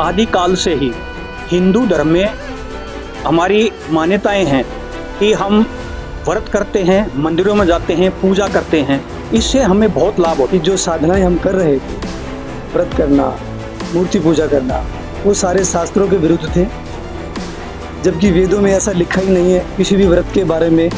आदिकाल से ही हिंदू धर्म में हमारी मान्यताएं हैं कि हम व्रत करते हैं, मंदिरों में जाते हैं, पूजा करते हैं। इससे हमें बहुत लाभ होता है। जो साधनाएं हम कर रहे थे, व्रत करना, मूर्ति पूजा करना, वो सारे शास्त्रों के विरुद्ध थे, जबकि वेदों में ऐसा लिखा ही नहीं है किसी भी व्रत के बारे में,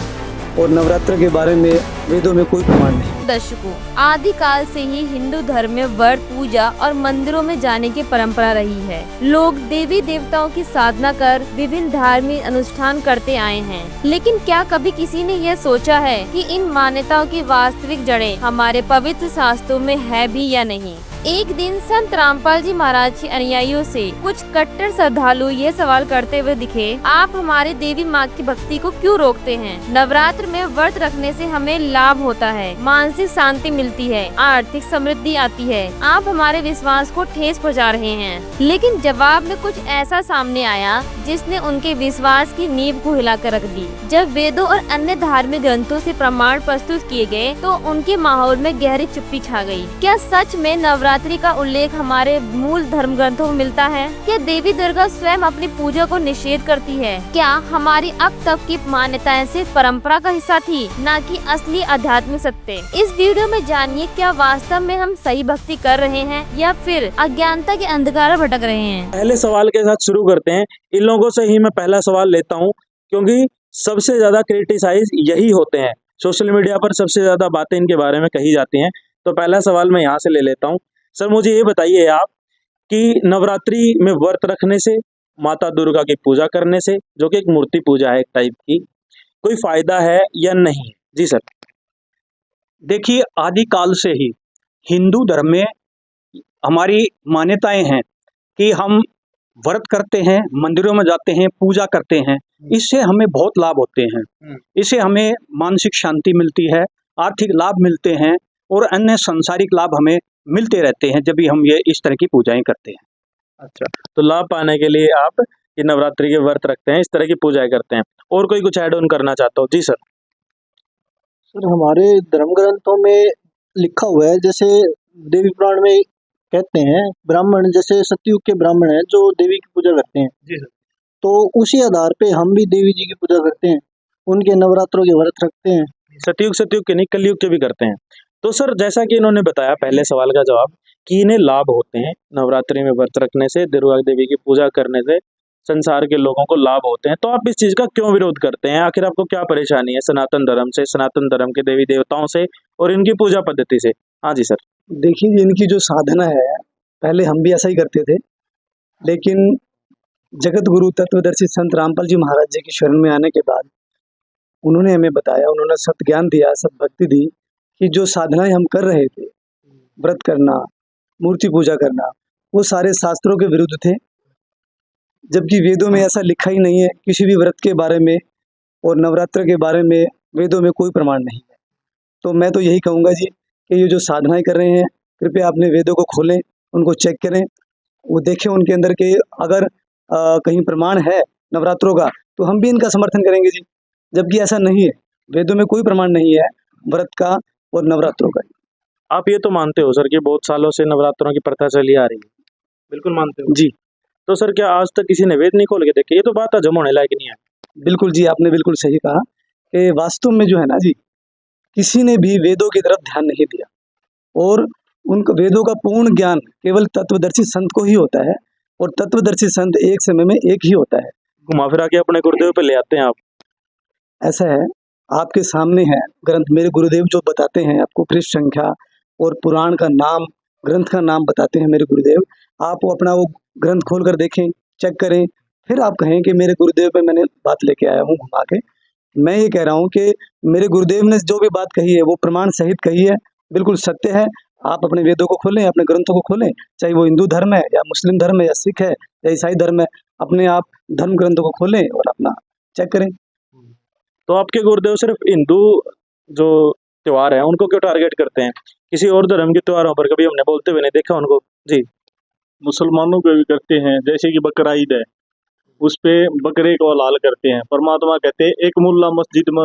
और नवरात्र के बारे में वेदों में कोई प्रमाण नहीं। दर्शकों, आदिकाल से ही हिंदू धर्म में व्रत, पूजा और मंदिरों में जाने की परंपरा रही है। लोग देवी देवताओं की साधना कर विभिन्न धार्मिक अनुष्ठान करते आए हैं। लेकिन क्या कभी किसी ने यह सोचा है कि इन मान्यताओं की वास्तविक जड़ें हमारे पवित्र शास्त्रों में है भी या नहीं? एक दिन संत रामपाल जी महाराज के अनुयायियों से कुछ कट्टर श्रद्धालु ये सवाल करते हुए दिखे, आप हमारे देवी माँ की भक्ति को क्यों रोकते हैं? नवरात्र में व्रत रखने से हमें लाभ होता है, मानसिक शांति मिलती है, आर्थिक समृद्धि आती है। आप हमारे विश्वास को ठेस पहुँचा रहे हैं। लेकिन जवाब में कुछ ऐसा सामने आया जिसने उनके विश्वास की नींव को हिलाकर रख दी। जब वेदों और अन्य धार्मिक ग्रंथों से प्रमाण प्रस्तुत किए गए तो उनके माहौल में गहरी चुप्पी छा गई। क्या सच में नवरात्रि का उल्लेख हमारे मूल धर्म ग्रंथों में मिलता है? क्या देवी दुर्गा स्वयं अपनी पूजा को निषेध करती है? क्या हमारी अब तक की मान्यताएं सिर्फ परंपरा का हिस्सा थी, न कि असली आध्यात्मिक सत्य? इस वीडियो में जानिए, क्या वास्तव में हम सही भक्ति कर रहे हैं या फिर अज्ञानता के अंधकार में भटक रहे हैं? पहले सवाल के साथ शुरू करते हैं। इन लोगों से ही मैं पहला सवाल लेता हूं, क्योंकि सबसे ज्यादा क्रिटिसाइज यही होते हैं। सोशल मीडिया पर सबसे ज्यादा बातें इनके बारे में कही जाती हैं। तो पहला सवाल मैं यहाँ से ले लेता हूँ। सर, मुझे ये बताइए आप कि नवरात्रि में व्रत रखने से, माता दुर्गा की पूजा करने से, जो कि एक मूर्ति पूजा है एक टाइप की, कोई फायदा है या नहीं? जी सर। देखिए, आदिकाल से ही हिंदू धर्म में हमारी मान्यताएं हैं कि हम व्रत करते हैं, मंदिरों में जाते हैं, पूजा करते हैं। इससे हमें बहुत लाभ होते हैं। इससे हमें मानसिक शांति मिलती है, आर्थिक लाभ मिलते हैं और अन्य सांसारिक लाभ हमें मिलते रहते हैं जब भी हम ये इस तरह की पूजाएं करते हैं। अच्छा, तो लाभ पाने के लिए आप ये नवरात्रि के व्रत रखते हैं, इस तरह की पूजाएं करते हैं। और कोई कुछ ऐड ऑन करना चाहता हो? जी सर। सर, हमारे धर्म ग्रंथों में लिखा हुआ है, जैसे देवी पुराण में कहते हैं, ब्राह्मण जैसे सतयुग के ब्राह्मण हैं जो देवी की पूजा करते हैं। जी सर। तो उसी आधार पे हम भी देवी जी की पूजा करते हैं, उनके नवरात्रों के व्रत रखते हैं। सतयुग के नहीं, कलयुग के भी करते हैं। तो सर, जैसा कि इन्होंने बताया पहले सवाल का जवाब कि इन्हें लाभ होते हैं नवरात्रि में व्रत रखने से, दुर्गा देवी की पूजा करने से संसार के लोगों को लाभ होते हैं, तो आप इस चीज का क्यों विरोध करते हैं? आखिर आपको क्या परेशानी है सनातन धर्म से, सनातन धर्म के देवी देवताओं से और इनकी पूजा पद्धति से? हाँ जी सर। देखिए, इनकी जो साधना है, पहले हम भी ऐसा ही करते थे, लेकिन जगत गुरु तत्वदर्शी संत रामपाल जी महाराज जी की शरण में आने के बाद उन्होंने हमें बताया, उन्होंने सत ज्ञान दिया, सत भक्ति दी कि जो साधनाएं हम कर रहे थे, व्रत करना, मूर्ति पूजा करना, वो सारे शास्त्रों के विरुद्ध थे, जबकि वेदों में ऐसा लिखा ही नहीं है किसी भी व्रत के बारे में, और नवरात्र के बारे में वेदों में कोई प्रमाण नहीं है। तो मैं तो यही कहूँगा जी कि ये जो साधनाएं कर रहे हैं, कृपया अपने वेदों को खोलें, उनको चेक करें, वो देखें उनके अंदर के अगर कहीं प्रमाण है नवरात्रों का, तो हम भी इनका समर्थन करेंगे जी। जबकि ऐसा नहीं है, वेदों में कोई प्रमाण नहीं है व्रत का और नवरात्रों का। आप ये तो मानते हो सर कि बहुत सालों से नवरात्रों की प्रथा चली आ रही है? बिल्कुल मानते हो जी। तो सर, क्या आज तक किसी ने वेद नहीं खोल के देखे? ये तो बात हजम होने लायक नहीं है। बिल्कुल जी, आपने बिल्कुल सही कहा कि वास्तव में जो है ना जी, किसी ने भी वेदों की तरफ ध्यान नहीं दिया, और उनको वेदों का पूर्ण ज्ञान केवल तत्वदर्शी संत को ही होता है, और तत्वदर्शी संत एक समय में एक ही होता है। घुमा फिरा के अपने गुरुदेव पे ले आते हैं आप। ऐसा है, आपके सामने है ग्रंथ, मेरे गुरुदेव जो बताते हैं आपको, पृष्ठ संख्या और पुराण का नाम, ग्रंथ का नाम बताते हैं मेरे गुरुदेव। आप वो अपना वो ग्रंथ खोल कर देखें, चेक करें, फिर आप कहें कि मेरे गुरुदेव पे मैंने बात लेके आया हूँ घुमा के। मैं ये कह रहा हूँ कि मेरे गुरुदेव ने जो भी बात कही है वो प्रमाण सहित कही है, बिल्कुल सत्य है। आप अपने वेदों को खोलें, अपने ग्रंथों को खोलें, चाहे वो हिंदू धर्म है या मुस्लिम धर्म है या सिख है या ईसाई धर्म है, अपने आप धर्म ग्रंथों को खोलें और अपना चेक करें। तो आपके गुरुदेव सिर्फ हिंदू जो त्योहार है उनको क्यों टारगेट करते हैं? किसी और धर्म के त्योहारों पर कभी हमने बोलते हुए नहीं देखा उनको। जी। मुसलमानों पे भी करते हैं, जैसे कि बकरा ईद है, उस पे बकरे को हलाल करते हैं। परमात्मा कहते हैं, एक मुल्ला मस्जिद में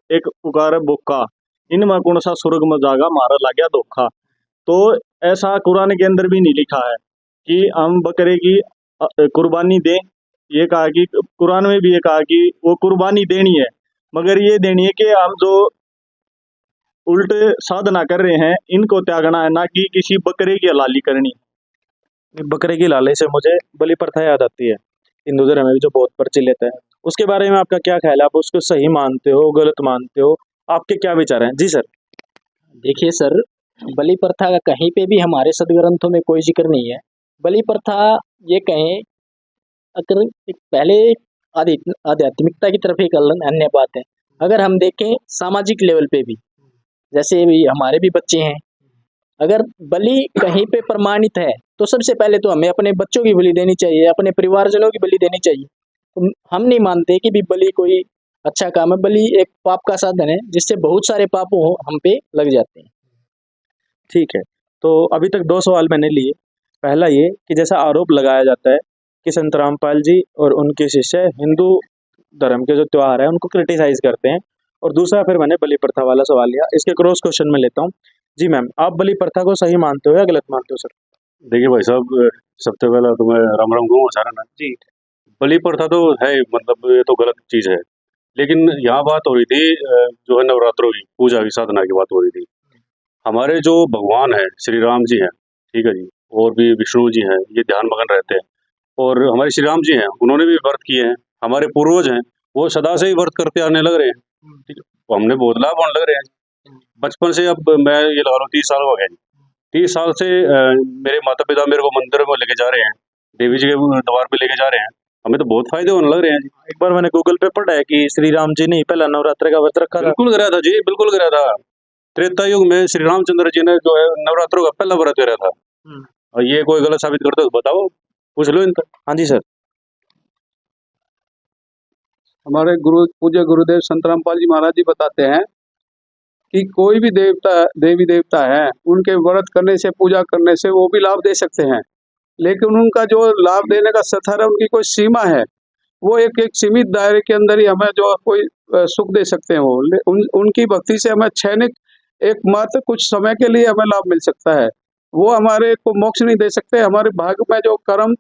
एक पुकार बुक्का, इनमें कौन सा स्वर्ग में जागा, मारा ला गया धोखा। तो ऐसा कुरान के अंदर भी नहीं लिखा है कि हम बकरे की कुर्बानी दें। ये कहा कि कुरान में भी ये कहा कि वो कुर्बानी देनी है, मगर ये देनी है कि हम जो उल्टे साधना कर रहे हैं इनको त्यागना है, ना कि किसी बकरे की हलाली करनी। बकरे की लाले से मुझे बलि प्रथा याद आती है, हिंदू धर्म में भी जो बहुत प्रचलित है। उसके बारे में आपका क्या ख्याल है? आप उसको सही मानते हो, गलत मानते हो? आपके क्या विचार हैं? जी सर। देखिए सर, बलि प्रथा का कहीं पे भी हमारे सदग्रंथों में कोई जिक्र नहीं है। बलि प्रथा ये कहें अगर एक पहले आध्यात्मिकता की तरफ एक अन्य बात है। अगर हम देखें सामाजिक लेवल पे भी, जैसे भी हमारे भी बच्चे हैं, अगर बलि कहीं पे प्रमाणित है तो सबसे पहले तो हमें अपने बच्चों की बलि देनी चाहिए, अपने परिवारजनों की बलि देनी चाहिए। तो हम नहीं मानते कि भी बलि कोई अच्छा काम है। बलि एक पाप का साधन है जिससे बहुत सारे पापों हम पे लग जाते हैं। ठीक है, तो अभी तक 2 सवाल मैंने लिए। पहला ये कि जैसा आरोप लगाया जाता है कि संत रामपाल जी और उनके शिष्य हिंदू धर्म के जो त्योहार है उनको क्रिटिसाइज करते हैं, और दूसरा फिर मैंने बलि प्रथा वाला सवाल लिया। इसके क्रॉस क्वेश्चन में लेता हूँ। जी मैम, आप बलि प्रथा को सही मानते हो या गलत मानते हो सर? देखिए भाई साहब, सबसे पहला तो मैं राम राम कहूँ सारा ना जी। बलि प्रथा तो है, मतलब ये तो गलत चीज है। लेकिन यहाँ बात हो रही थी जो है नवरात्रों की पूजा की साधना की बात हो रही थी। हमारे जो भगवान है श्री राम जी हैं, ठीक है जी, और भी विष्णु जी हैं, ये ध्यान मगन रहते हैं। और हमारे श्री राम जी हैं, उन्होंने भी व्रत किए हैं। हमारे पूर्वज हैं, वो सदा से ही व्रत करते आने लग रहे हैं, ठीक है। तो हमने बहुत लाभ होने लग रहे हैं बचपन से। अब मैं ये लगा लो 30 साल हो गए। 30 साल से मेरे माता पिता मेरे को मंदिर में लेके जा रहे हैं, देवी जी के द्वार पे लेके जा रहे हैं। हमें तो बहुत फायदे होने लग रहे हैं जी। एक बार मैंने गूगल पे पढ़ा है कि श्री राम जी ने पहला नवरात्र का व्रत रखा था। बिल्कुल कराया था जी, बिल्कुल कराया था। त्रेता युग में श्री रामचंद्र जी ने जो है नवरात्रों का पहला व्रत कराया था। और ये कोई गलत साबित करते हो तो बताओ, पूछ लो इनका। हाँ जी सर। हमारे पूज्य गुरुदेव संत रामपाल जी महाराज जी बताते हैं कि कोई भी देवी देवता है, उनके व्रत करने से, पूजा करने से वो भी लाभ दे सकते हैं, लेकिन उनका जो लाभ देने का स्तर है उनकी कोई सीमा है। वो एक सीमित दायरे के अंदर ही हमें जो कोई सुख दे सकते हैं। वो उनकी भक्ति से हमें क्षणिक एकमात्र कुछ समय के लिए हमें लाभ मिल सकता है। वो हमारे को मोक्ष नहीं दे सकते। हमारे भाग्य में जो कर्म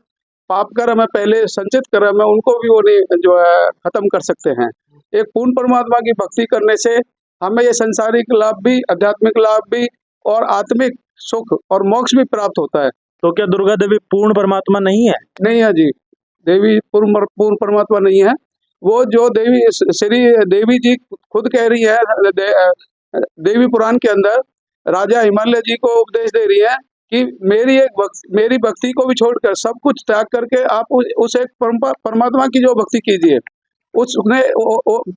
पाप कर हमें पहले संचित कर्म है उनको भी वो नहीं जो है खत्म कर सकते हैं। एक पूर्ण परमात्मा की भक्ति करने से हमें ये सांसारिक लाभ भी, आध्यात्मिक लाभ भी और आत्मिक सुख और मोक्ष भी प्राप्त होता है। तो क्या दुर्गा देवी पूर्ण परमात्मा नहीं है? नहीं है जी, देवी पूर्ण परमात्मा नहीं है। वो जो श्री देवी जी खुद कह रही है, देवी पुराण के अंदर राजा हिमालय जी को उपदेश दे रही है कि मेरी भक्ति को भी छोड़कर सब कुछ त्याग करके आप उस एक परमात्मा की जो भक्ति कीजिए। उसने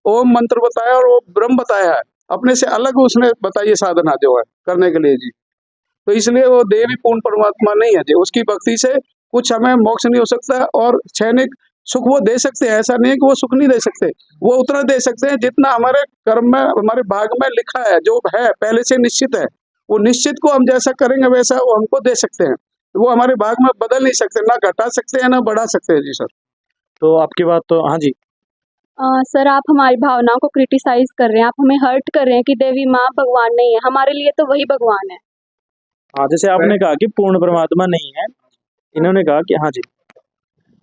ओम मंत्र बताया और वो ब्रह्म बताया है, अपने से अलग उसने बताइए साधना जो है करने के लिए जी। तो इसलिए वो देवी पूर्ण परमात्मा नहीं है जी। उसकी भक्ति से कुछ हमें मोक्ष नहीं हो सकता और क्षणिक सुख वो दे सकते हैं। ऐसा नहीं है कि वो सुख नहीं दे सकते, वो उतना दे सकते हैं जितना हमारे कर्म में, हमारे भाग में लिखा है, जो है पहले से निश्चित है। वो निश्चित को हम जैसा करेंगे वैसा वो हमको दे सकते हैं। वो हमारे भाग में बदल नहीं सकते, ना घटा सकते हैं ना बढ़ा सकते हैं जी सर। तो आपकी बात तो हाँ जी। सर, आप हमारी भावनाओं को क्रिटिसाइज कर रहे हैं, आप हमें हर्ट कर रहे हैं कि देवी माँ भगवान नहीं है। हमारे लिए तो वही भगवान है। हाँ, जैसे आपने कहा कि पूर्ण परमात्मा नहीं है, इन्होंने कहा कि हाँ जी।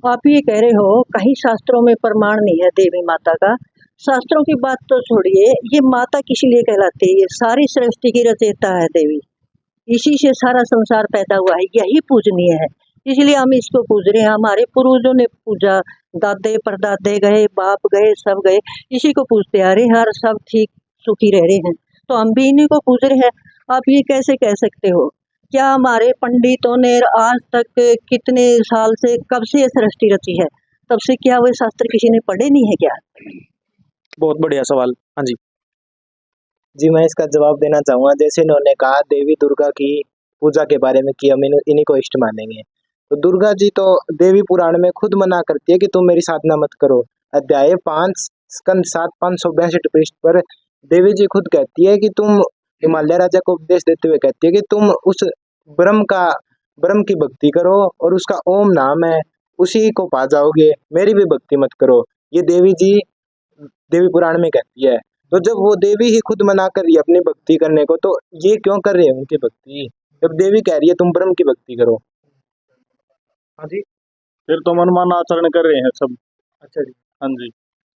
आप ये कह रहे हो कहीं शास्त्रों में प्रमाण नहीं है देवी माता का। शास्त्रों की बात तो छोड़िए, ये माता किस लिए कहलाती है? ये सारी सृष्टि की रचयिता है देवी, इसी से सारा संसार पैदा हुआ है, यही पूजनीय है, इसलिए हम इसको पूज रहे हैं। हमारे पूर्वजों ने पूजा, दादे परदादे गए, बाप गए, सब गए, इसी को पूजते आ रहे हैं और सब ठीक सुखी रह रहे हैं, तो हम भी इन्हीं को पूज रहे हैं। आप ये कैसे कह सकते हो? क्या हमारे पंडितों ने आज तक कितने साल से, कब से ये सृष्टि रची है, तब से क्या वो शास्त्र किसी ने पढ़े नहीं है क्या? बहुत बढ़िया सवाल। हाँ जी। जी, मैं इसका जवाब देना चाहूँगा। जैसे इन्होंने कहा देवी दुर्गा की पूजा के बारे में कि हम इन्हीं को इष्ट मानेंगे, तो दुर्गा जी तो देवी पुराण में खुद मना करती है कि तुम मेरी साधना मत करो। अध्याय 5 स्कंद 7 562 पृष्ठ पर देवी जी खुद कहती है कि तुम, हिमालय राजा को उपदेश देते हुए कहती है कि तुम उस ब्रह्म की भक्ति करो और उसका ओम नाम है, उसी को पा जाओगे, मेरी भी भक्ति मत करो। ये देवी जी देवी पुराण में कहती है। तो जब वो देवी ही खुद मना कर रही है अपनी भक्ति करने को, तो ये क्यों कर रही है उनकी भक्ति? जब देवी कह रही है तुम ब्रह्म की भक्ति करो। हाँ जी, फिर तो मनमाना आचरण कर रहे हैं सब। अच्छा जी। हाँ जी।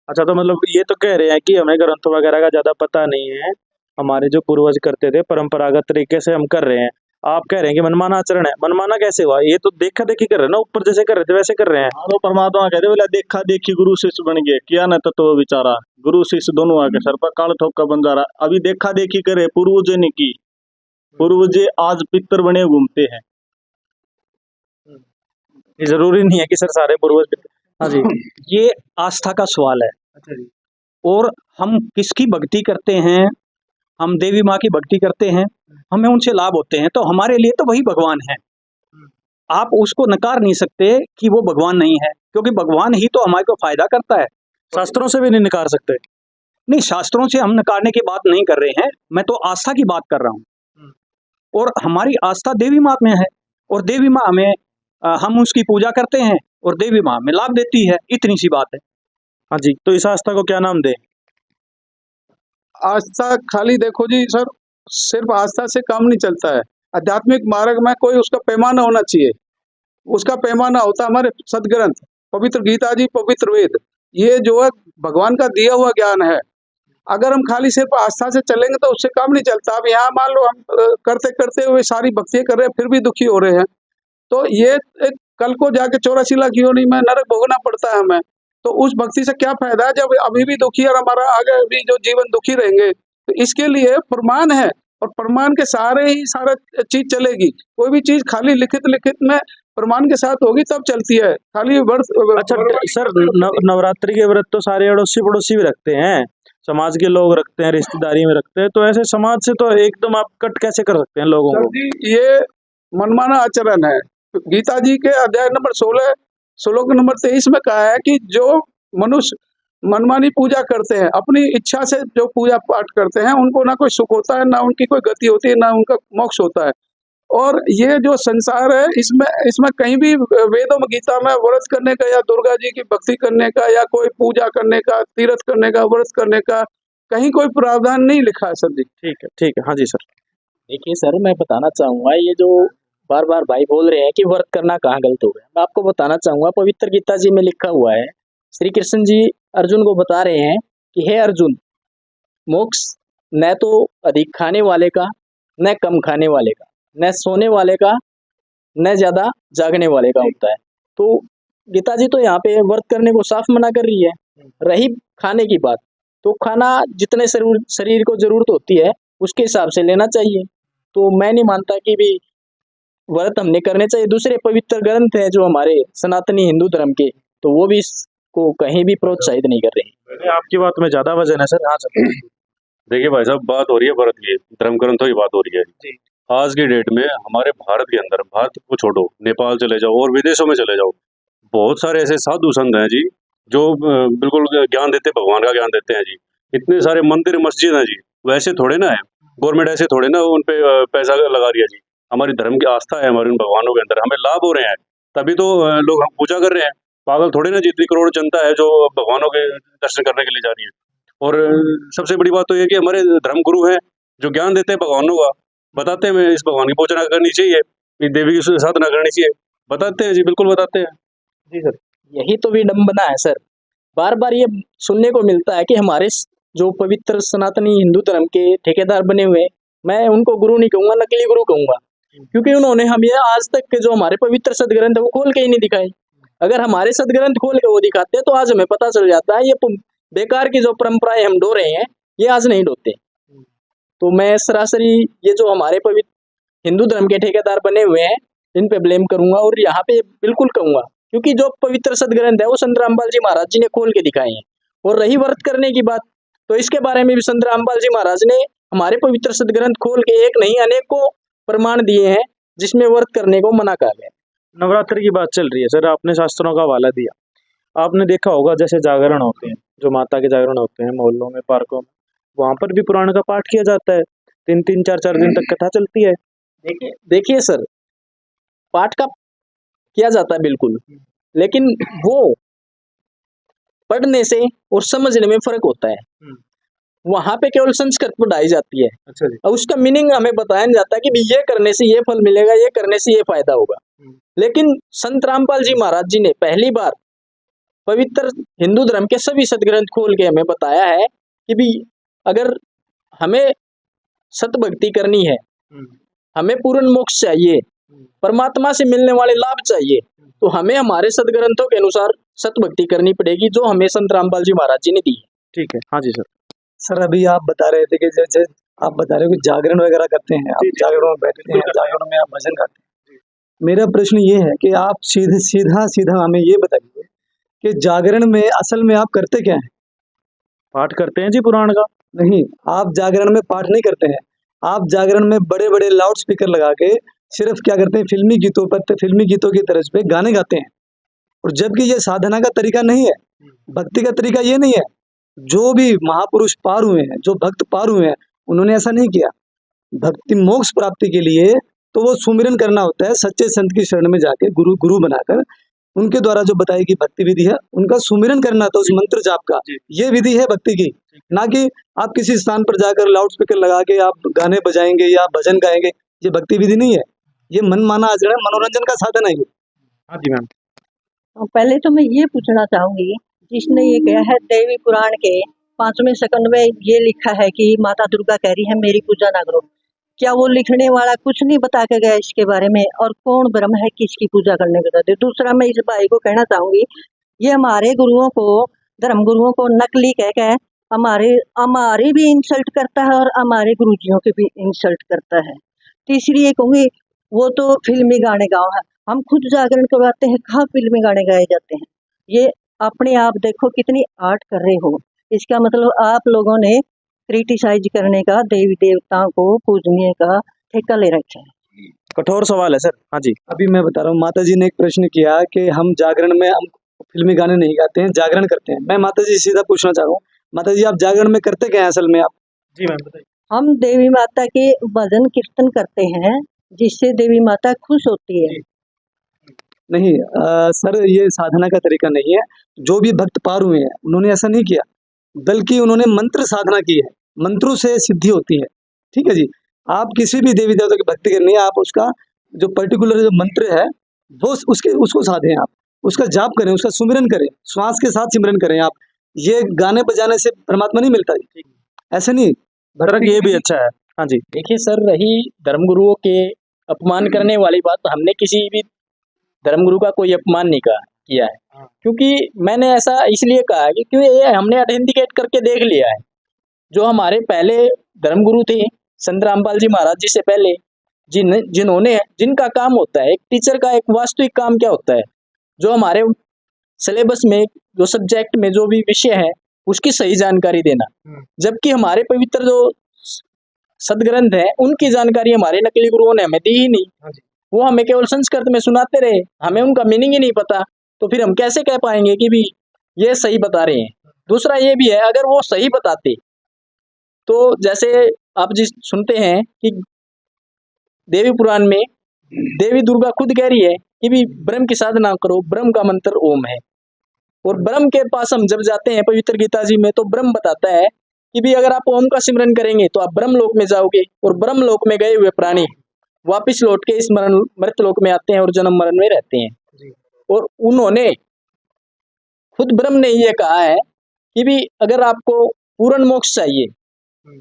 अच्छा, तो मतलब ये तो कह रहे हैं कि हमें ग्रंथों वगैरह का ज्यादा पता नहीं है, हमारे जो पूर्वज करते थे परंपरागत तरीके से हम कर रहे हैं। आप कह रहे हैं कि मनमाना आचरण है, मनमाना कैसे हुआ? ये तो देखा देखी कर रहे हैं ना, ऊपर जैसे कर रहे थे वैसे कर रहे हैं। हाँ, तो परमात्मा कहते बोला देखा देखी गुरु शिष्य बन गए, किया न तत्व विचारा, गुरु शिष्य दोनों आके सर पर काल ठोक का बंजारा। अभी देखा देखी करे, पूर्वज ने की, पूर्वज आज पितर बने घूमते हैं। ये जरूरी नहीं है कि सर सारे पूर्वज। हाँ जी। ये आस्था का सवाल है। अच्छा जी। और हम किसकी भक्ति करते हैं, हम देवी माँ की भक्ति करते हैं, हमें उनसे लाभ होते हैं, तो हमारे लिए तो वही भगवान है। आप उसको नकार नहीं सकते कि वो भगवान नहीं है, क्योंकि भगवान ही तो हमारे को फायदा करता है। शास्त्रों से भी नहीं निकाल सकते। नहीं, शास्त्रों से हम नकारने की बात नहीं कर रहे हैं, मैं तो आस्था की बात कर रहा हूँ। और हमारी आस्था देवी माँ में है, और देवी माँ हमें हम उसकी पूजा करते हैं, और देवी माँ हमें लाभ देती है, इतनी सी बात है। हाँ जी, तो इस आस्था को क्या नाम दे? आस्था खाली देखो जी सर, सिर्फ आस्था से काम नहीं चलता है। आध्यात्मिक मार्ग में कोई उसका पैमाना होना चाहिए। उसका पैमाना होता है हमारे सदग्रंथ, पवित्र गीता जी, पवित्र वेद, ये जो है भगवान का दिया हुआ ज्ञान है। अगर हम खाली सिर्फ आस्था से चलेंगे तो उससे काम नहीं चलता। अब यहाँ मान लो हम करते करते हुए सारी भक्तियां कर रहे हैं, फिर भी दुखी हो रहे हैं, तो ये एक कल को जाके 84 लाख योनि में नरक भोगना पड़ता है हमें। तो उस भक्ति से क्या फायदा है जब अभी भी दुखी और हमारा आगे भी जो जीवन दुखी रहेंगे। तो इसके लिए प्रमाण है, और प्रमाण के सहारे ही सारा चीज चलेगी। कोई भी चीज खाली लिखित में प्रमाण के साथ होगी तब चलती है। खाली अच्छा सर, नवरात्रि के व्रत तो सारे अड़ोसी पड़ोसी भी रखते हैं, समाज के लोग रखते हैं, रिश्तेदारी में रखते हैं, तो ऐसे समाज से तो एकदम आप कट कैसे कर सकते हैं लोगों को? ये मनमाना आचरण है। गीता जी के अध्याय नंबर 16 श्लोक नंबर 23 में कहा है कि जो मनुष्य मनमानी पूजा करते हैं, अपनी इच्छा से जो पूजा पाठ करते हैं, उनको ना कोई सुख होता है, ना उनकी कोई गति होती है, ना उनका मोक्ष होता है। और ये जो संसार है, इसमें कहीं भी वेदों में, गीता में व्रत करने का या दुर्गा जी की भक्ति करने का या कोई पूजा करने का, तीर्थ करने का, व्रत करने का कहीं कोई प्रावधान नहीं लिखा है सर जी। ठीक है। हाँ जी सर। देखिए सर, मैं बताना चाहूंगा, ये जो बार बार भाई बोल रहे हैं कि व्रत करना कहाँ गलत हो गया, मैं आपको बताना चाहूंगा, पवित्र गीता जी में लिखा हुआ है, श्री कृष्ण जी अर्जुन को बता रहे हैं कि हे अर्जुन, मोक्ष न तो अधिक खाने वाले का, न कम खाने वाले का, न सोने वाले का, न ज्यादा जागने वाले का होता है। तो गीता जी तो यहाँ पे व्रत करने को साफ मना कर रही है। रही खाने की बात, तो खाना जितने शरीर को जरूरत होती है उसके हिसाब से लेना चाहिए। तो मैं नहीं मानता कि भी व्रत हमने करने चाहिए। दूसरे पवित्र ग्रंथ हैं जो हमारे सनातनी हिंदू धर्म के, तो वो भी इसको कहीं भी प्रोत्साहित नहीं कर रहे। आपकी बात में ज्यादा वजन है सर। हाँ सर। देखिए भाई साहब, बात हो रही है व्रत की, धर्म ग्रंथों की बात हो रही है। आज की डेट में हमारे भारत के अंदर, भारत को छोड़ो, नेपाल चले जाओ और विदेशों में चले जाओ, बहुत सारे ऐसे साधु संत हैं जी जो बिल्कुल ज्ञान देते, भगवान का ज्ञान देते हैं जी। इतने सारे मंदिर मस्जिद हैं जी, वैसे थोड़े ना है गवर्नमेंट, ऐसे थोड़े ना उन पे पैसा लगा रही है जी। हमारी धर्म की आस्था है, हमारे उन भगवानों के अंदर हमें लाभ हो रहे हैं, तभी तो लोग हम पूजा कर रहे हैं। पागल थोड़े ना, जितनी करोड़ जनता है जो भगवानों के दर्शन करने के लिए जा रही है। और सबसे बड़ी बात तो ये कि हमारे धर्म गुरु हैं जो ज्ञान देते हैं भगवानों का, बताते हैं इस भगवान की पूजा करनी चाहिए, इस देवी की साधना करनी चाहिए, बताते हैं जी, बिल्कुल बताते हैं जी सर। यही तो विडम्बना है सर। बार बार ये सुनने को मिलता है कि हमारे जो पवित्र सनातनी हिंदू धर्म के ठेकेदार बने हुए, मैं उनको गुरु नहीं कहूंगा, नकली गुरु कहूंगा, क्योंकि उन्होंने हमें आज तक के जो हमारे पवित्र सदग्रंथ है वो खोल के ही नहीं दिखाए। अगर हमारे सदग्रंथ खोल के वो दिखाते तो आज हमें पता चल जाता है ये बेकार की जो परंपराएं हम डो रहे हैं ये आज नहीं डोते। तो मैं सरासरी ये जो हमारे पवित्र हिंदू धर्म के ठेकेदार बने हुए हैं इन पे ब्लेम करूंगा, और यहाँ पे बिल्कुल कहूंगा, क्योंकि जो पवित्र सदग्रंथ है वो संत रामपाल जी महाराज जी ने खोल के दिखाए हैं। और रही व्रत करने की बात, तो इसके बारे में भी संत रामपाल जी महाराज ने हमारे पवित्र सदग्रंथ खोल के एक नहीं अनेक को प्रमाण दिए हैं जिसमें व्रत करने को मना कहा गया। नवरात्रि की बात चल रही है सर, आपने शास्त्रों का हवाला दिया, आपने देखा होगा जैसे जागरण होते हैं, जो माता के जागरण होते हैं मोहल्लों में, पार्कों में, वहां पर भी पुराण का पाठ किया जाता है, 3-3, 4-4 दिन तक कथा चलती है। देखिए सर, पाठ का किया जाता है बिल्कुल, लेकिन वो पढ़ने से और समझने में फर्क होता है। वहां पे केवल संस्कृत पढ़ाई जाती है। अच्छा जी। और उसका मीनिंग हमें बताया जाता है कि ये करने से ये फल मिलेगा, ये करने से ये फायदा होगा। लेकिन संत रामपाल जी महाराज जी ने पहली बार पवित्र हिंदू धर्म के सभी सदग्रंथ खोल के हमें बताया है कि भी अगर हमें सतभक्ति करनी है, हमें पूर्ण मोक्ष चाहिए, परमात्मा से मिलने वाले लाभ चाहिए, तो हमें हमारे सदग्रंथों के अनुसार सतभक्ति करनी पड़ेगी, जो हमें संत रामपाल जी महाराज जी ने दी है। ठीक है, हाँ जी सर। सर अभी आप बता रहे थे कि जैसे आप बता रहे हो कि जागरण वगैरह करते हैं, आप जागरण में बैठते हैं, जागरण में आप भजन गाते हैं। मेरा प्रश्न ये है कि आप सीधा हमें ये बताइए कि जागरण में असल में आप करते क्या हैं? पाठ करते हैं जी पुराण का। नहीं, आप जागरण में पाठ नहीं करते हैं, आप जागरण में बड़े बड़े लाउड स्पीकर लगा के सिर्फ क्या करते हैं, फिल्मी गीतों की तर्ज पे गाने गाते हैं। और जबकि ये साधना का तरीका नहीं है, भक्ति का तरीका ये नहीं है। जो भी महापुरुष पार हुए हैं, जो भक्त पार हुए हैं, उन्होंने ऐसा नहीं किया। भक्ति मोक्ष प्राप्ति के लिए तो वो सुमिरन करना होता है, सच्चे संत की शरण में जाके गुरु बनाकर उनके द्वारा जो बताई गई भक्ति विधि है उनका सुमिरन करना था, उस मंत्र जाप का। ये विधि है भक्ति की, ना कि आप किसी स्थान पर जाकर लाउड स्पीकर लगा के आप गाने बजाएंगे या भजन गाएंगे। ये भक्ति विधि नहीं है, ये मन माना आचरण है, मनोरंजन का साधन है ये। हाँ जी मैम। पहले तो मैं ये पूछना चाहूंगी, जिसने ये कहा है देवी पुराण के 5वें सकंद में ये लिखा है कि माता दुर्गा कह रही है मेरी पूजा ना करो, क्या वो लिखने वाला कुछ नहीं बता के गया इसके बारे में? और कौन ब्रह्म है किसकी पूजा करने के बाद? दूसरा मैं इस भाई को कहना चाहूंगी, ये हमारे गुरुओं को, धर्म गुरुओं को नकली कह के हमारे भी इंसल्ट करता है और हमारे गुरुजियों के भी इंसल्ट करता है। तीसरी ये कहूँगी, वो तो फिल्मी गाने गाओ है, हम खुद जागरण करवाते हैं, कहाँ फिल्मी गाने गाए जाते हैं? ये अपने आप देखो कितनी आर्ट कर रहे हो। इसका मतलब आप लोगों ने क्रिटिसाइज करने का, देवी देवताओं को पूजने का ठेका ले रखा है। कठोर सवाल है सर। हाँ जी। अभी मैं बता रहा हूँ, माता जी ने एक प्रश्न किया कि हम जागरण में हम फिल्मी गाने नहीं गाते हैं, जागरण करते हैं। मैं माता जी सीधा पूछना चाह रहा हूँ, माता जी आप जागरण में करते क्या हैं असल में आप? जी मैम बताइए। हम देवी माता के भजन कीर्तन करते हैं, जिससे देवी माता खुश होती है। नहीं सर, ये साधना का तरीका नहीं है। जो भी भक्त पार हुए हैं उन्होंने ऐसा नहीं किया, बल्कि उन्होंने मंत्र साधना की है, मंत्रों से सिद्धि होती है। ठीक है जी, आप किसी भी देवी देवता की भक्ति करनी है, आप उसका जो पर्टिकुलर जो मंत्र है वो उसको साधें, आप उसका जाप करें, उसका सुमिरन करें, श्वास के साथ सिमरन करें आप। ये गाने बजाने से परमात्मा नहीं मिलता, ऐसे नहीं। भरत ये भी अच्छा है। हाँ जी। देखिए सर, रही धर्मगुरुओं के अपमान करने वाली बात, तो हमने किसी भी धर्मगुरु का कोई अपमान नहीं किया है, क्योंकि मैंने ऐसा इसलिए कहा है क्योंकि ये हमने ऑथेंटिकेट करके देख लिया है। जो हमारे पहले धर्मगुरु थे संत रामपाल जी महाराज जी से पहले, जिनका काम होता है, एक टीचर का एक वास्तविक काम क्या होता है, जो हमारे सिलेबस में, जो सब्जेक्ट में जो भी विषय है उसकी सही जानकारी देना। जबकि हमारे पवित्र जो सदग्रंथ है उनकी जानकारी हमारे नकली गुरुओं ने हमें दी ही नहीं। वो हमें केवल संस्कृत में सुनाते रहे, हमें उनका मीनिंग ही नहीं पता, तो फिर हम कैसे कह पाएंगे कि भी ये सही बता रहे हैं। दूसरा ये भी है, अगर वो सही बताते तो जैसे आप जिस सुनते हैं कि देवी पुराण में देवी दुर्गा खुद कह रही है कि भी ब्रह्म की साधना करो, ब्रह्म का मंत्र ओम है। और ब्रह्म के पास हम जब जाते हैं पवित्र गीता जी में, तो ब्रह्म बताता है कि भी अगर आप ओम का सिमरन करेंगे तो आप ब्रह्म लोक में जाओगे, और ब्रह्म लोक में गए हुए प्राणी वापिस लौट के इस मृत लोक में आते हैं और जन्म मरण में रहते हैं। और उन्होंने खुद ब्रह्म ने ये कहा है कि भी अगर आपको पूर्ण मोक्ष चाहिए,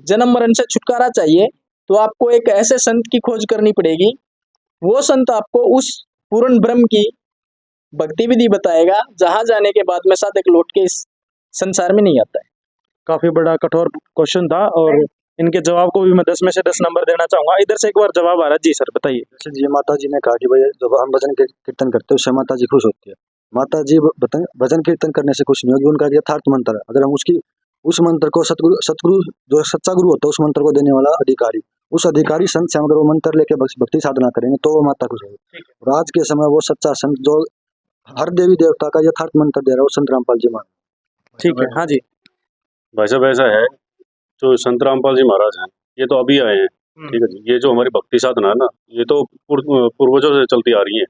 जन्म मरण से छुटकारा चाहिए, तो आपको एक ऐसे संत की खोज करनी पड़ेगी। वो संत आपको उस पूर्ण ब्रह्म की भक्ति विधि बताएगा, जहां जाने के बाद में साधक लौट के इस संसार में नहीं आता है। काफी बड़ा कठोर क्वेश्चन था, और इनके जवाब को भी मैं 10 में से 10 नंबर देना चाहूंगा। इधर से एक बार जवाब आ रहा है। जी सर बताइए। जैसे जी माता जी ने कहा कि भाई जब हम भजन कीर्तन करते हैं उससे माता जी खुश होती है। माता जी भजन कीर्तन करने से खुश नहीं होगी, उनका यथार्थ मंत्र है। अगर हम उस मंत्र को सतगुरु जो सच्चा गुरु होता है, उस मंत्र को देने वाला अधिकारी, उस अधिकारी संत से अगर वो मंत्र लेके भक्ति साधना करेंगे तो वो माता खुश होगी। और आज के समय वो सच्चा संत जो हर देवी देवता का यथार्थ मंत्र दे रहा है वो संत रामपाल जी महाराज। ठीक है। हाँ जी भाई साहब, ऐसा है, जो संत रामपाल जी महाराज हैं ये तो अभी आए हैं। ठीक है जी, ये जो हमारी भक्ति साधना है ना, ये तो पूर्वजों से चलती आ रही है।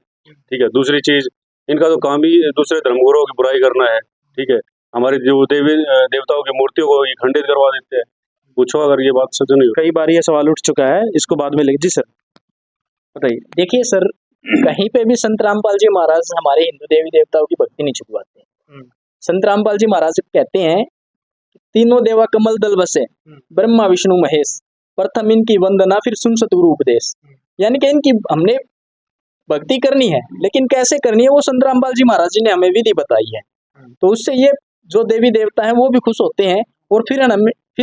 ठीक है। दूसरी चीज, इनका तो काम ही दूसरे धर्मगुरुओं की बुराई करना है। ठीक है। हमारी जो देवी देवताओं की मूर्तियों को ये खंडित करवा देते हैं। पूछो अगर ये बात सच नहीं हो। कई बार ये सवाल उठ चुका है, इसको बाद में लेंगे। जी सर बताइए। देखिए सर, कहीं पे भी संत रामपाल जी महाराज हमारे हिंदू देवी देवताओं की भक्ति नहीं छुपवाते। संत रामपाल जी महाराज कहते हैं तीनों देवा कमल दल बसे, ब्रह्मा विष्णु महेश, प्रथम इनकी वंदना फिर सुन सतगुरु उपदेश। यानी कि इनकी हमने भक्ति करनी है, लेकिन कैसे करनी है वो संत रामपाल जी महाराज जी ने हमें विधि बताई है। तो उससे ये जो देवी देवता हैं वो भी खुश होते हैं और फिर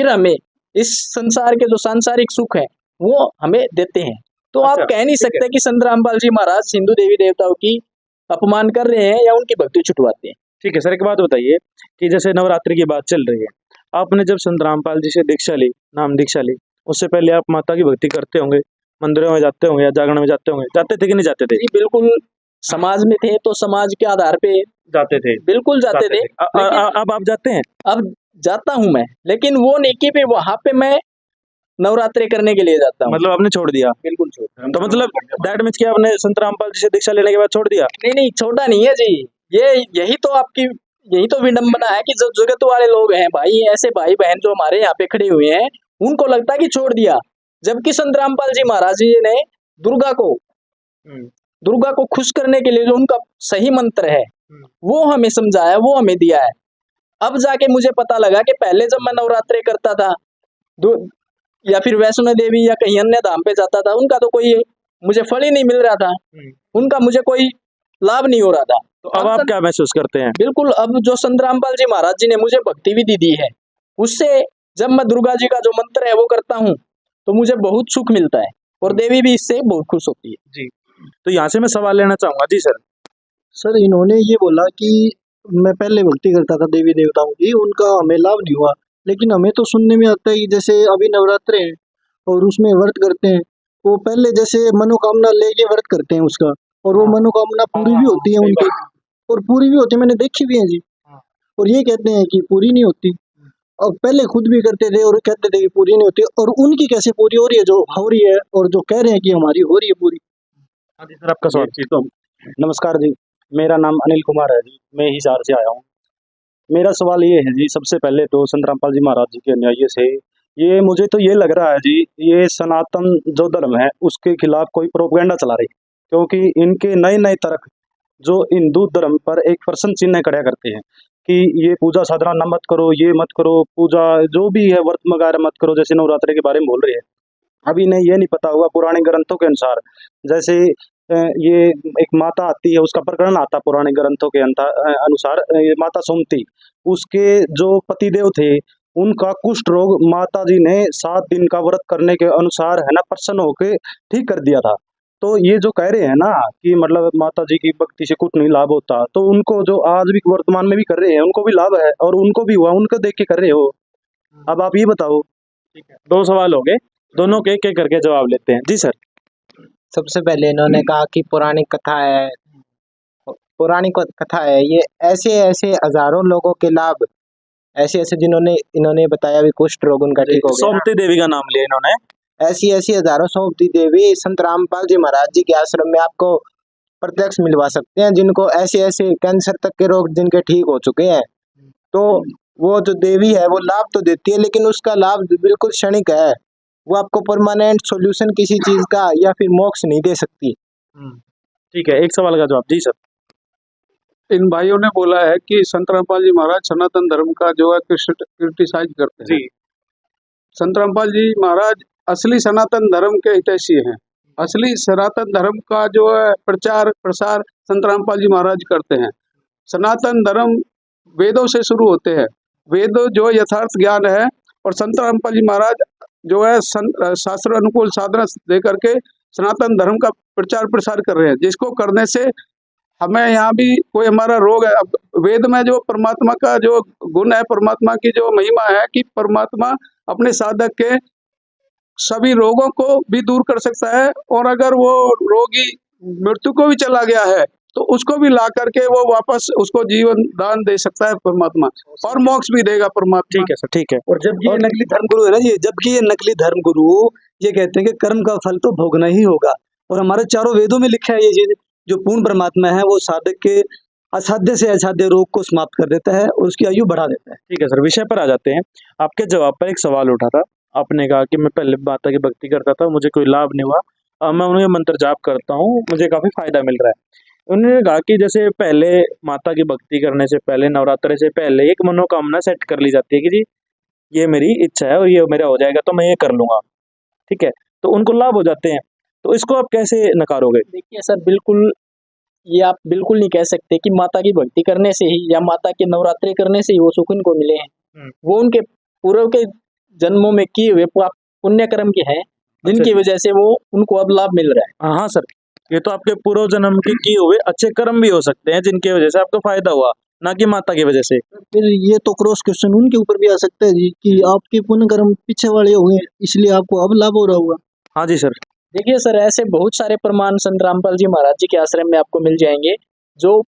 हमें इस संसार के जो सांसारिक सुख है वो हमें देते हैं। तो आप कह नहीं सकते कि संत रामपाल जी महाराज हिंदू देवी देवताओं की अपमान कर रहे हैं या उनकी भक्ति छुटवाते हैं। ठीक है सर, एक बात बताइए कि जैसे नवरात्रि की बात चल रही है, आपने जब संत रामपाल जी से दीक्षा ली, नाम दीक्षा ली, उससे पहले आप माता की भक्ति करते होंगे, मंदिरों में जाते होंगे या जागरण में जाते होंगे, जाते थे कि नहीं जाते थे? जी बिल्कुल, समाज में थे तो समाज के आधार पे जाते थे, बिल्कुल जाते थे। अब आप जाते हैं? अब जाता हूं मैं, लेकिन वो नहीं कि वहां पे मैं नवरात्रि करने के लिए जाता हूँ। मतलब आपने छोड़ दिया? बिल्कुल छोड़। तो मतलब दैट मीन्स कि आपने संत रामपाल जी से दीक्षा लेने के बाद छोड़ दिया? नहीं, छोड़ा नहीं है जी। यही तो विडंबना है कि जो जगत वाले लोग हैं भाई, ऐसे भाई बहन जो हमारे यहाँ पे खड़े हुए हैं, उनको लगता है कि छोड़ दिया, जबकि संत रामपाल जी महाराज जी ने दुर्गा को खुश करने के लिए जो उनका सही मंत्र है वो हमें समझाया, वो हमें दिया है। अब जाके मुझे पता लगा कि पहले जब मैं नवरात्रि करता था या फिर वैष्णो देवी या कहीं अन्य धाम पे जाता था, उनका तो कोई मुझे फल ही नहीं मिल रहा था, उनका मुझे कोई लाभ नहीं हो रहा था। तो अब आप क्या महसूस करते हैं? बिल्कुल, अब जो संत रामपाल जी महाराज जी ने मुझे भक्ति विधि दी है, उससे जब मैं दुर्गा जी का जो मंत्र है वो करता हूँ तो मुझे बहुत सुख मिलता है और देवी भी इससे बहुत खुश होती है। जी, तो यहाँ से मैं सवाल लेना चाहूंगा। जी सर। सर, इन्होंने ये बोला कि मैं पहले भक्ति करता था देवी देवताओं की, उनका हमें लाभ नहीं हुआ, लेकिन हमें तो सुनने में आता है कि जैसे अभी नवरात्रे हैं और उसमें व्रत करते हैं, वो पहले जैसे मनोकामना लेके व्रत करते हैं उसका, और वो मनोकामना पूरी भी होती है उनकी, और पूरी भी होती है, मैंने देखी भी है जी। और ये कहते हैं कि पूरी नहीं होती, और पहले खुद भी करते थे और कहते थे कि पूरी नहीं होती, और उनकी कैसे पूरी हो रही है जो हो रही है, और जो कह रहे हैं कि हमारी हो रही है पूरी। हाँ जी सर, आपका सवाल। जी, तो नमस्कार जी, मेरा नाम अनिल कुमार है जी, मैं हिसार से आया हूँ। मेरा सवाल ये है जी, सबसे पहले तो संत रामपाल जी महाराज जी के अन्याय से ये मुझे तो ये लग रहा है जी, ये सनातन जो धर्म है उसके खिलाफ कोई प्रोपेगेंडा चला रही, क्योंकि इनके नए नए तर्क जो हिंदू धर्म पर एक प्रश्न चिन्ह खड़ा करते हैं कि ये पूजा साधना न मत करो, ये मत करो, पूजा जो भी है व्रत वगैरह मत करो, जैसे नवरात्रि के बारे में बोल रहे हैं। अभी इन्हें ये नहीं पता होगा पुराने ग्रंथों के अनुसार, जैसे ये एक माता आती है, उसका प्रकरण आता पुराने ग्रंथों के अनुसार, माता सोमती, उसके जो पतिदेव थे उनका कुष्ठ रोग माता जी ने 7 दिन का व्रत करने के अनुसार है ना प्रसन्न होकर ठीक कर दिया था। तो ये जो कह रहे हैं ना कि मतलब माता जी की भक्ति से कुछ नहीं लाभ होता, तो उनको जो आज भी वर्तमान में भी कर रहे हैं उनको भी लाभ है और उनको भी हुआ, उनको देख के कर रहे हो। अब आप ये बताओ। ठीक है, 2 सवाल हो गए, दोनों के एक एक करके जवाब लेते हैं। जी सर। सबसे पहले इन्होंने कहा कि पौराणिक कथा है, ये ऐसे ऐसे हजारों लोगों के लाभ, ऐसे ऐसे जिन्होंने इन्होंने बताया भी कुष्ठ रोग उनका ठीक हो गया। सोमती देवी का नाम लिया इन्होंने। ऐसी ऐसी हजारों सोमती देवी संत रामपाल जी महाराज जी के आश्रम में आपको प्रत्यक्ष मिलवा सकते हैं, जिनको ऐसे ऐसे कैंसर तक के रोग जिनके ठीक हो चुके हैं। तो वो जो देवी है वो लाभ तो देती है, लेकिन उसका लाभ बिल्कुल क्षणिक है, वो आपको परमानेंट सॉल्यूशन किसी चीज का या फिर मोक्ष नहीं दे सकती। ठीक है, एक सवाल का जवाब। जी सर। इन भाइयों ने बोला है कि संत रामपाल जी महाराज सनातन धर्म का जो है क्रिटिसाइज करते हैं। जी। संत रामपाल जी महाराज असली सनातन धर्म के हितैषी हैं। असली सनातन धर्म का जो है प्रचार प्रसार संत रामपाल जी महाराज करते हैं। सनातन धर्म वेदों से शुरू होते हैं, वेद जो यथार्थ ज्ञान है, और संत रामपाल जी महाराज जो है शास्त्र अनुकूल साधना दे करके सनातन धर्म का प्रचार प्रसार कर रहे हैं, जिसको करने से हमें यहाँ भी कोई हमारा रोग है। अब वेद में जो परमात्मा का जो गुण है, परमात्मा की जो महिमा है कि परमात्मा अपने साधक के सभी रोगों को भी दूर कर सकता है, और अगर वो रोगी मृत्यु को भी चला गया है तो उसको भी ला करके वो वापस उसको जीवन दान दे सकता है परमात्मा, और मोक्ष भी देगा परमात्मा। ठीक है सर, ठीक है। और जबकि ये नकली धर्मगुरु है ना जी, जबकि ये नकली धर्मगुरु ये कहते हैं कि कर्म का फल तो भोगना ही होगा, और हमारे चारों वेदों में लिखा है ये चीज, जो पूर्ण परमात्मा है वो साधक के असाध्य से असाध्य रोग को समाप्त कर देता है और उसकी आयु बढ़ा देता है। ठीक है सर, विषय पर आ जाते हैं। आपके जवाब पर एक सवाल उठा था, आपने कहा कि मैं पहले माता की भक्ति करता था, मुझे कोई लाभ नहीं हुआ, मैं उन्हें मंत्र जाप करता हूँ, मुझे काफ़ी फायदा मिल रहा है। उन्होंने कहा कि जैसे पहले माता की भक्ति करने से पहले, नवरात्रि से पहले एक मनोकामना सेट कर ली जाती है कि जी ये मेरी इच्छा है और ये मेरा हो जाएगा तो मैं ये कर लूंगा, ठीक है, तो उनको लाभ हो जाते हैं। तो इसको आप कैसे नकारोगे? देखिए सर, बिल्कुल ये आप बिल्कुल नहीं कह सकते कि माता की भक्ति करने से ही या माता के नवरात्रि करने से ही वो सुख उनको मिले हैं। वो उनके पूर्व के जन्मों में किए हुए पुण्य कर्म के हैं, जिनकी वजह से वो उनको अब लाभ मिल रहा है। हाँ सर, ये तो आपके पूर्व जन्म के किए हुए अच्छे कर्म भी हो सकते हैं जिनकी वजह से आपको फायदा हुआ, ना कि माता की वजह से। फिर ये तो क्रॉस क्वेश्चन उनके ऊपर भी आ सकता है जी कि आपके पुण्य कर्म पीछे वाले हो गए इसलिए आपको अब लाभ हो रहा होगा। हाँ जी सर। देखिए सर, ऐसे बहुत सारे प्रमाण संत रामपाल जी महाराज जी के आश्रम में आपको मिल जाएंगे, जो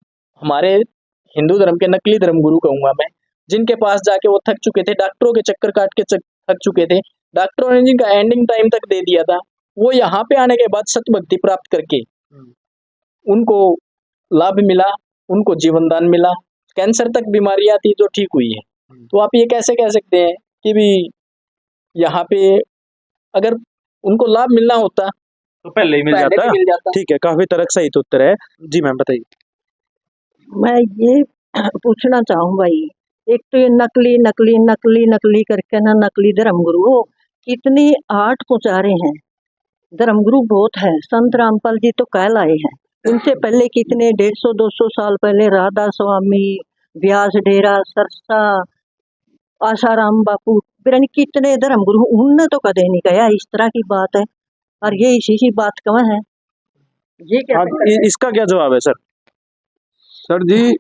हमारे हिंदू धर्म के नकली धर्म गुरु कहूंगा मैं, जिनके पास जाके वो थक चुके थे, डॉक्टरों के चक्कर काट के थक चुके थे, डॉक्टरों ने जिनका एंडिंग टाइम तक दे दिया था, वो यहाँ पे आने के बाद सत भक्ति प्राप्त करके उनको लाभ मिला, उनको जीवन दान मिला, कैंसर तक बीमारियां थी जो ठीक हुई है। तो आप ये कैसे कह सकते हैं कि भी यहाँ पे अगर उनको लाभ मिलना होता तो पहले ही मिल जाता। ठीक है, काफी तरक सही उत्तर है जी। मैम बताइए। मैं ये पूछना चाहूँ भाई, एक तो ये नकली नकली नकली नकली करके ना नकली धर्मगुरु हो, कितनी आर्ट पहुँचा रहे हैं। धर्मगुरु बहुत है, संत रामपाल जी तो कहलाए हैं। इनसे पहले कितने 150-200 साल पहले राधा स्वामी, व्यास डेरा, सरसा, आसाराम बापू, कितने धर्मगुरु, उनने तो कदे नहीं कहा इस तरह की बात है, और ये इसी बात कहाँ है। ये क्या इसका क्या जवाब है सर? सर जी,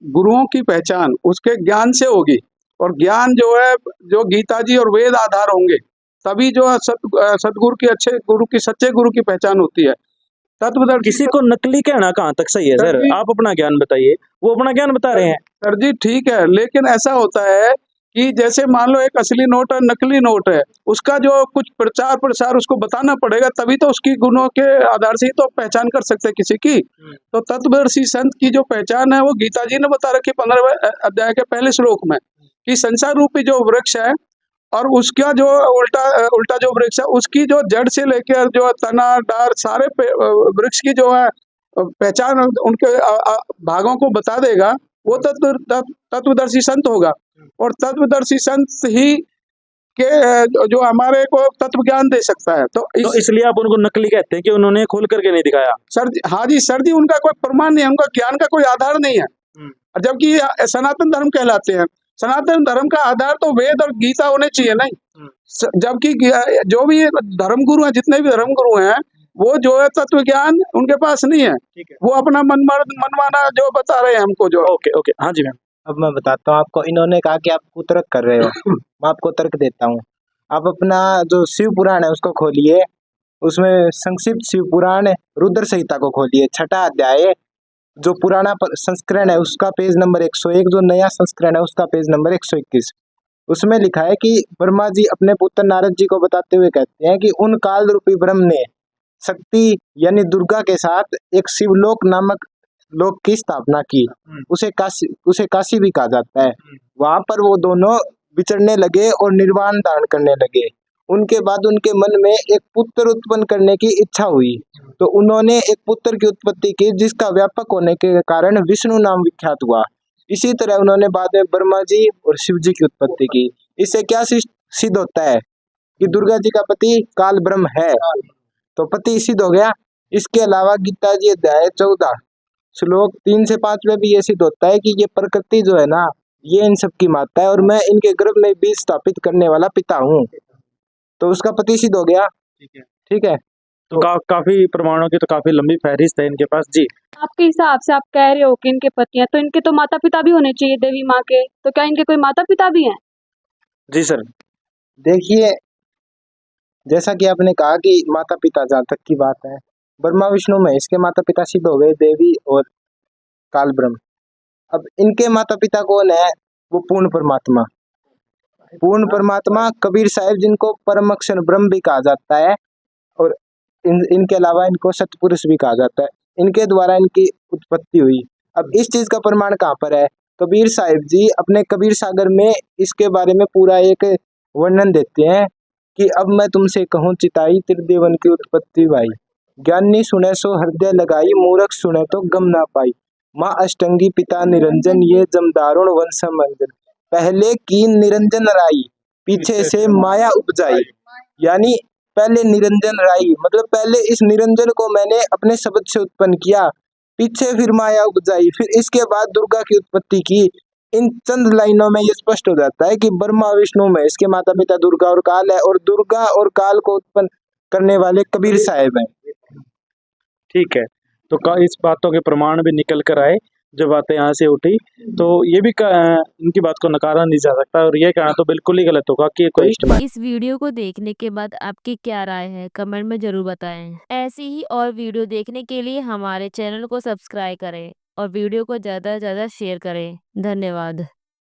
गुरुओं की पहचान उसके ज्ञान से होगी, और ज्ञान जो है जो गीता जी और वेद आधार होंगे, तभी जो है सतगुरु की, अच्छे गुरु की, सच्चे गुरु की पहचान होती है। तत्वदर्शी किसी को नकली कहना कहाँ तक सही है सर? आप अपना ज्ञान बताइए, वो अपना ज्ञान बता रहे हैं। सर जी ठीक है, लेकिन ऐसा होता है कि जैसे मान लो एक असली नोट है, नकली नोट है, उसका जो कुछ प्रचार प्रसार उसको बताना पड़ेगा, तभी तो उसकी गुणों के आधार से ही तो पहचान कर सकते हैं किसी की। तो तत्वदर्शी संत की जो पहचान है वो गीता जी ने बता रखी 15वें अध्याय के पहले श्लोक में, कि संसार रूपी जो वृक्ष है और उसका जो उल्टा जो वृक्ष है, उसकी जो जड़ से लेकर जो तना डार सारे वृक्ष की जो है पहचान उनके भागों को बता देगा, वो तत्वदर्शी संत होगा। और तत्वदर्शी संत ही के जो हमारे को तत्व ज्ञान दे सकता है। तो इसलिए आप उनको नकली कहते हैं कि उन्होंने खोल करके नहीं दिखाया। सर जी, हाँ जी सर जी, उनका कोई प्रमाण नहीं है, उनका ज्ञान का कोई आधार नहीं है। जबकि सनातन धर्म कहलाते हैं, सनातन धर्म का आधार तो वेद और गीता होने चाहिए नहीं। जबकि जो भी धर्मगुरु हैं, जितने भी धर्मगुरु हैं, वो जो है तत्व ज्ञान उनके पास नहीं है, वो अपना मनमाना जो बता रहे हैं हमको जो। ओके हाँ जी मैम। अब मैं बताता हूँ आपको, इन्होंने कहा कि आप कुतर्क कर रहे हो, मैं आपको तर्क देता हूँ। आप अपना जो शिव पुराण है उसको खोलिए, उसमें संक्षिप्त शिव पुराण रुद्र संहिता को खोलिए, 6ठा अध्याय, जो पुराना संस्करण है उसका पेज नंबर 101, जो नया संस्करण है उसका पेज नंबर 121। उसमें लिखा है कि ब्रह्मा जी अपने पुत्र नारद जी को बताते हुए कहते हैं कि उन काल रूपी ब्रह्म ने शक्ति यानी दुर्गा के साथ एक शिवलोक नामक लोक की स्थापना की, उसे काशी भी कहा जाता है। वहां पर वो दोनों विचरने लगे और निर्वाण धारण करने लगे। उनके बाद उनके मन में एक पुत्र उत्पन्न करने की इच्छा हुई, तो उन्होंने एक पुत्र की उत्पत्ति की, जिसका व्यापक होने के कारण विष्णु नाम विख्यात हुआ। इसी तरह उन्होंने बाद में ब्रह्मा जी और शिव जी की उत्पत्ति की। इससे क्या सिद्ध होता है कि दुर्गा जी का पति काल ब्रह्म है, तो पति सिद्ध हो गया। इसके अलावा गीता जी अध्याय 14 श्लोक 3 से 5 में भी ये सिद्ध होता है कि ये प्रकृति जो है ना, ये इन सब की माता है और मैं इनके गर्भ में बीज स्थापित करने वाला पिता हूँ, तो उसका पति सिद्ध हो गया। ठीक है, तो काफी प्रमाणों की तो काफी लंबी फहरिस्त है इनके पास जी। आपके हिसाब से आप कह रहे हो कि इनके पति हैं, तो इनके तो माता पिता भी होने चाहिए देवी माँ के, तो क्या इनके कोई माता पिता भी हैं? जी सर। देखिए, जैसा कि आपने कहा कि माता पिता, जहाँ तक की बात है, ब्रह्मा विष्णु महेश के माता पिता सिद्ध हो गए, देवी और काल ब्रह्म। अब इनके माता पिता कौन है? वो पूर्ण परमात्मा, पूर्ण परमात्मा कबीर साहिब, जिनको परम अक्षर ब्रह्म भी कहा जाता है, और इनके अलावा इनको सतपुरुष भी कहा जाता है। इनके द्वारा इनकी उत्पत्ति हुई। अब इस चीज का प्रमाण कहाँ पर है? कबीर साहिब जी अपने कबीर सागर में इसके बारे में पूरा एक वर्णन देते हैं कि अब मैं तुमसे कहूँ चिताई त्रिदेवन की उत्पत्ति भाई। ज्ञानी सुने सो हृदय लगाई, मूर्ख सुने तो गम ना पाई। माँ अष्टंगी पिता निरंजन, ये जमदारुण वंश मंजन। पहले की निरंजन राई, पीछे से माया उपजाई। यानी पहले निरंजन राई मतलब पहले इस निरंजन को मैंने अपने शब्द से उत्पन्न किया, पीछे फिर माया उपजाई, फिर इसके बाद दुर्गा की उत्पत्ति की। इन चंद लाइनों में ये स्पष्ट हो जाता है कि ब्रह्मा विष्णु में इसके माता पिता दुर्गा और काल है, और दुर्गा और काल को उत्पन्न करने वाले कबीर साहब हैं। ठीक है, तो इस बातों के प्रमाण भी निकल कर आए, जो बातें यहाँ से उठी, तो ये भी इनकी बात को नकारा नहीं जा सकता, और ये कहना तो बिल्कुल ही गलत होगा कि ये कोई इज्तिमा है। इस वीडियो को देखने के बाद आपकी क्या राय है कमेंट में जरूर बताएं। ऐसी ही और वीडियो देखने के लिए हमारे चैनल को सब्सक्राइब करें और वीडियो को ज़्यादा से ज़्यादा शेयर करें। धन्यवाद।